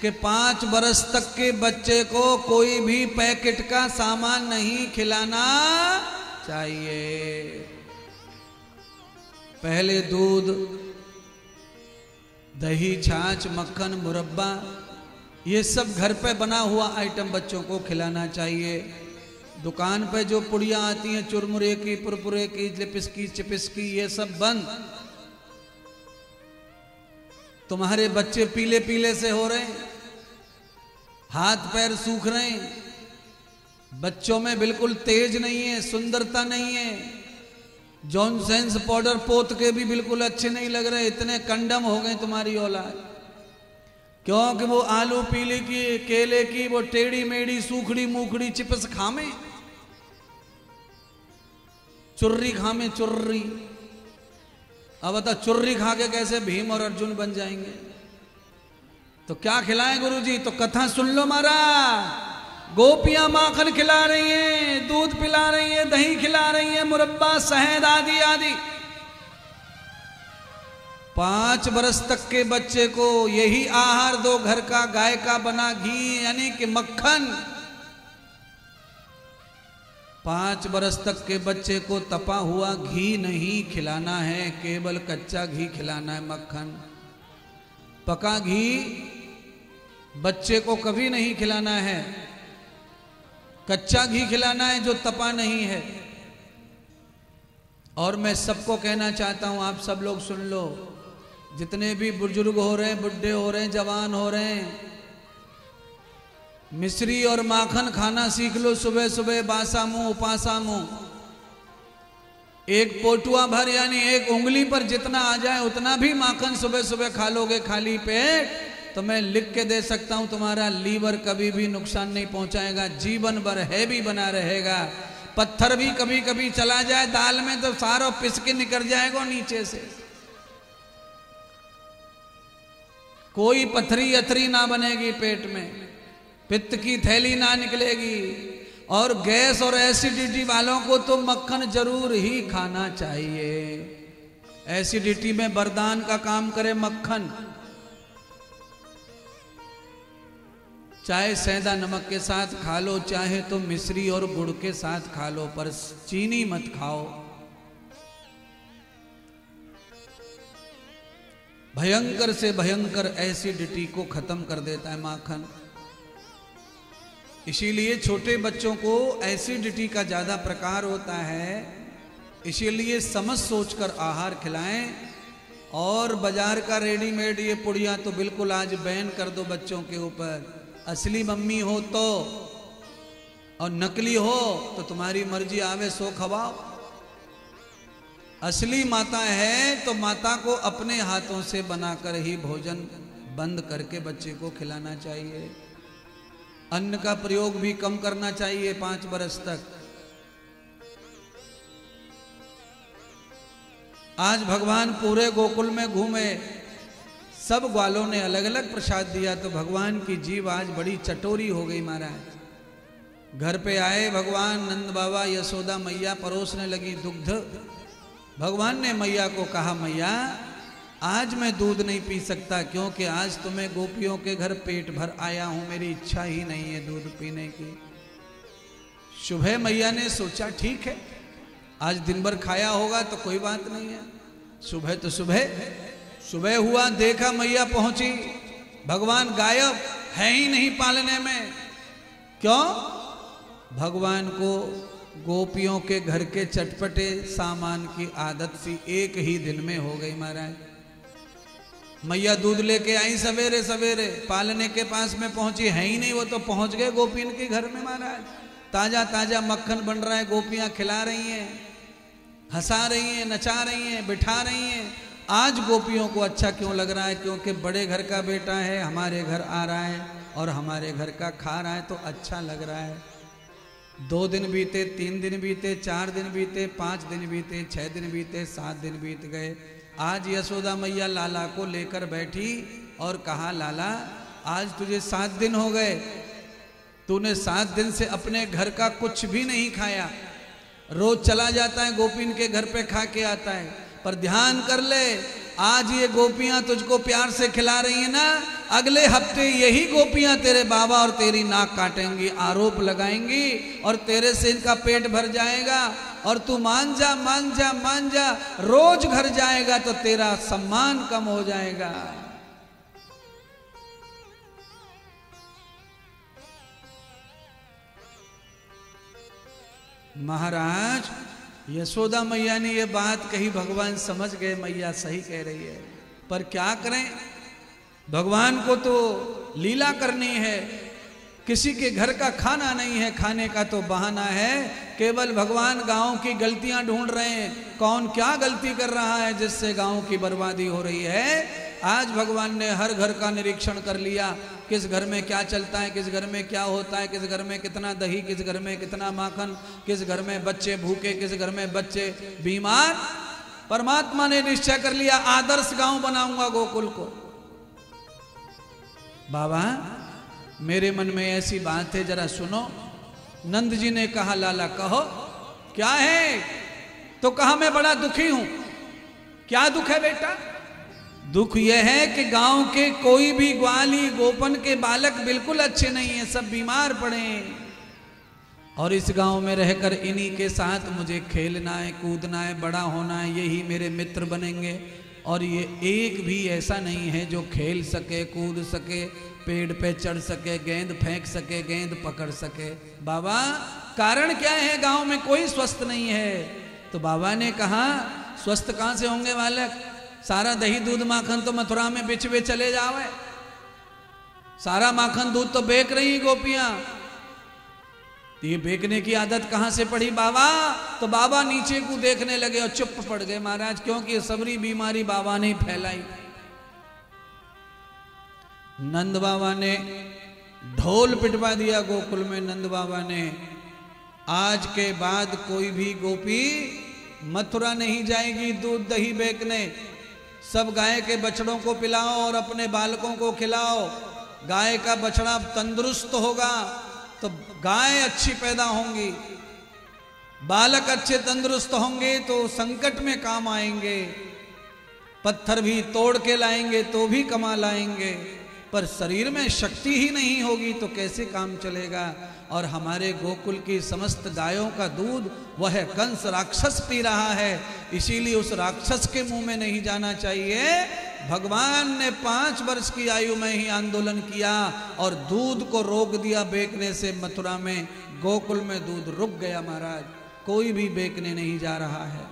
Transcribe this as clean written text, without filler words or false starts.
कि 5 बरस तक के बच्चे को कोई भी पैकेट का सामान नहीं खिलाना चाहिए। पहले दूध, दही, छाछ, मक्खन, मुरब्बा, ये सब घर पे बना हुआ आइटम बच्चों को खिलाना चाहिए। दुकान पे जो पुड़ियाँ आती हैं चुरमुरे की, पुरपुरे की, लिपिस्की, चिपिस्की, ये सब बंद। तुम्हारे बच्चे पीले पीले से हो रहे हैं, हाथ पैर सूख रहे हैं, बच्चों में बिल्कुल तेज नहीं है, सुंदरता नहीं है। जॉनसेंस पाउडर पोत के भी बिल्कुल अच्छे नहीं लग रहे, इतने कंडम हो गए तुम्हारी औलाद। क्योंकि वो आलू पीली की, केले की वो टेढ़ी मेढ़ी सूखड़ी मूखड़ी चिप्स खामे, चुर्री खामे, चुर्री। अब बता चुर्री खा के कैसे भीम और अर्जुन बन जाएंगे? तो क्या खिलाएं गुरुजी? तो कथा सुन लो मारा। गोपियां माखन खिला रही हैं, दूध पिला रही हैं, दही खिला रही हैं, मुरब्बा, शहद आदि आदि। 5 बरस तक के बच्चे को यही आहार दो, घर का गाय का बना घी यानी कि मक्खन। 5 बरस तक के बच्चे को तपा हुआ घी नहीं खिलाना है, केवल कच्चा घी खिलाना है, मक्खन। पका घी बच्चे को कभी नहीं खिलाना है, कच्चा घी खिलाना है जो तपा नहीं है। और मैं सबको कहना चाहता हूं, आप सब लोग सुन लो, जितने भी बुजुर्ग हो रहे हैं, बुढ़े हो रहे हैं, जवान हो रहे हैं, मिश्री और माखन खाना सीख लो। सुबह सुबह बासा मुंह उपासा मुंह, एक पोटुआ भर यानी एक उंगली पर जितना आ जाए उतना भी माखन सुबह सुबह खा लोगे खाली पेट, तो मैं लिख के दे सकता हूं तुम्हारा लीवर कभी भी नुकसान नहीं पहुंचाएगा, जीवन भर हैवी बना रहेगा। पत्थर भी कभी कभी चला जाए दाल में तो सारा पिस के निकल जाएगा नीचे से, कोई पथरी अथरी ना बनेगी पेट में, पित्त की थैली ना निकलेगी। और गैस और एसिडिटी वालों को तो मक्खन जरूर ही खाना चाहिए। एसिडिटी में वरदान का काम करे मक्खन। चाहे सेंधा नमक के साथ खा लो, चाहे तो मिश्री और गुड़ के साथ खा लो, पर चीनी मत खाओ। भयंकर से भयंकर एसिडिटी को खत्म कर देता है माखन। इसीलिए छोटे बच्चों को एसिडिटी का ज्यादा प्रकार होता है, इसीलिए समझ सोचकर आहार खिलाएं। और बाजार का रेडीमेड ये पुड़िया तो बिल्कुल आज बैन कर दो बच्चों के ऊपर। असली मम्मी हो तो, और नकली हो तो तुम्हारी मर्जी, आवे सो खवाओ। असली माता है तो माता को अपने हाथों से बनाकर ही भोजन बंद करके बच्चे को खिलाना चाहिए। अन्न का प्रयोग भी कम करना चाहिए 5 बरस तक। आज भगवान पूरे गोकुल में घूमे, सब ग्वालों ने अलग अलग प्रसाद दिया, तो भगवान की जीभ आज बड़ी चटोरी हो गई महाराज। घर पे आए भगवान, नंद बाबा यशोदा मैया परोसने लगी दुग्ध। भगवान ने मैया को कहा, मैया आज मैं दूध नहीं पी सकता, क्योंकि आज तो मैं गोपियों के घर पेट भर आया हूं, मेरी इच्छा ही नहीं है दूध पीने की। सुबह मैया ने सोचा ठीक है, आज दिन भर खाया होगा तो कोई बात नहीं है। सुबह तो सुबह हुआ, देखा मैया पहुंची, भगवान गायब, है ही नहीं पालने में। क्यों? भगवान को गोपियों के घर के चटपटे सामान की आदत सी एक ही दिन में हो गई महाराज। मैया दूध लेके आई सवेरे सवेरे, पालने के पास में पहुंची, है ही नहीं, वो तो पहुंच गए गोपियों के घर में महाराज। ताजा ताजा मक्खन बन रहा है, गोपियां खिला रही हैं, हंसा रही हैं, नचा रही हैं, बिठा रही हैं। आज गोपियों को अच्छा क्यों लग रहा है? क्योंकि बड़े घर का बेटा है, हमारे घर आ रहा है और हमारे घर का खा रहा है, तो अच्छा लग रहा है। 2 दिन बीते, 3 दिन बीते, 4 दिन बीते, 5 दिन बीते, 6 दिन बीते, 7 दिन बीत गए। आज यशोदा मैया लाला को लेकर बैठी और कहा, लाला आज तुझे 7 दिन हो गए, तूने 7 दिन से अपने घर का कुछ भी नहीं खाया। रोज चला जाता है गोपीन के घर पे, खा के आता है, पर ध्यान कर ले, आज ये गोपियां तुझको प्यार से खिला रही है ना, अगले हफ्ते यही गोपियां तेरे बाबा और तेरी नाक काटेंगी, आरोप लगाएंगी और तेरे से इनका पेट भर जाएगा और तू मान जा मान जा मान जा, रोज घर जाएगा तो तेरा सम्मान कम हो जाएगा। महाराज यशोदा मैया ने ये बात कही, भगवान समझ गए मैया सही कह रही है, पर क्या करें, भगवान को तो लीला करनी है, किसी के घर का खाना नहीं है, खाने का तो बहाना है, केवल भगवान गांव की गलतियां ढूंढ रहे हैं, कौन क्या गलती कर रहा है जिससे गांव की बर्बादी हो रही है। आज भगवान ने हर घर का निरीक्षण कर लिया, किस घर में क्या चलता है, किस घर में क्या होता है, किस घर में कितना दही, किस घर में कितना माखन, किस घर में बच्चे भूखे, किस घर में बच्चे बीमार। परमात्मा ने निश्चय कर लिया, आदर्श गांव बनाऊंगा गोकुल को। बाबा मेरे मन में ऐसी बात है, जरा सुनो। नंद जी ने कहा लाला कहो क्या है, तो कहा मैं बड़ा दुखी हूं। क्या दुख है बेटा? दुख यह है कि गांव के कोई भी ग्वाली गोपन के बालक बिल्कुल अच्छे नहीं है, सब बीमार पड़े हैं और इस गांव में रहकर इन्हीं के साथ मुझे खेलना है, कूदना है, बड़ा होना है, यही मेरे मित्र बनेंगे और ये एक भी ऐसा नहीं है जो खेल सके, कूद सके, पेड़ पे चढ़ सके, गेंद फेंक सके, गेंद पकड़ सके। बाबा कारण क्या है, गांव में कोई स्वस्थ नहीं है। तो बाबा ने कहा स्वस्थ कहां से होंगे बालक, सारा दही दूध माखन तो मथुरा में बिचवे चले जावे, सारा माखन दूध तो बेच रही गोपियां, ये बेचने की आदत कहां से पड़ी बाबा? तो बाबा नीचे को देखने लगे और चुप पड़ गए महाराज, क्योंकि सबरी बीमारी बाबा ने फैलाई। नंद बाबा ने ढोल पिटवा दिया गोकुल में। नंद बाबा ने आज के बाद कोई भी गोपी मथुरा नहीं जाएगी दूध दही बेचने, सब गाय के बछड़ों को पिलाओ और अपने बालकों को खिलाओ। गाय का बछड़ा तंदुरुस्त होगा तो गाय अच्छी पैदा होंगी, बालक अच्छे तंदुरुस्त होंगे तो संकट में काम आएंगे, पत्थर भी तोड़ के लाएंगे तो भी कमा लाएंगे, पर शरीर में शक्ति ही नहीं होगी तो कैसे काम चलेगा। और हमारे गोकुल की समस्त गायों का दूध वह कंस राक्षस पी रहा है, इसीलिए उस राक्षस के मुंह में नहीं जाना चाहिए। भगवान ने 5 वर्ष की आयु में ही आंदोलन किया और दूध को रोक दिया बेचने से। मथुरा में गोकुल में दूध रुक गया महाराज, कोई भी बेचने नहीं जा रहा है।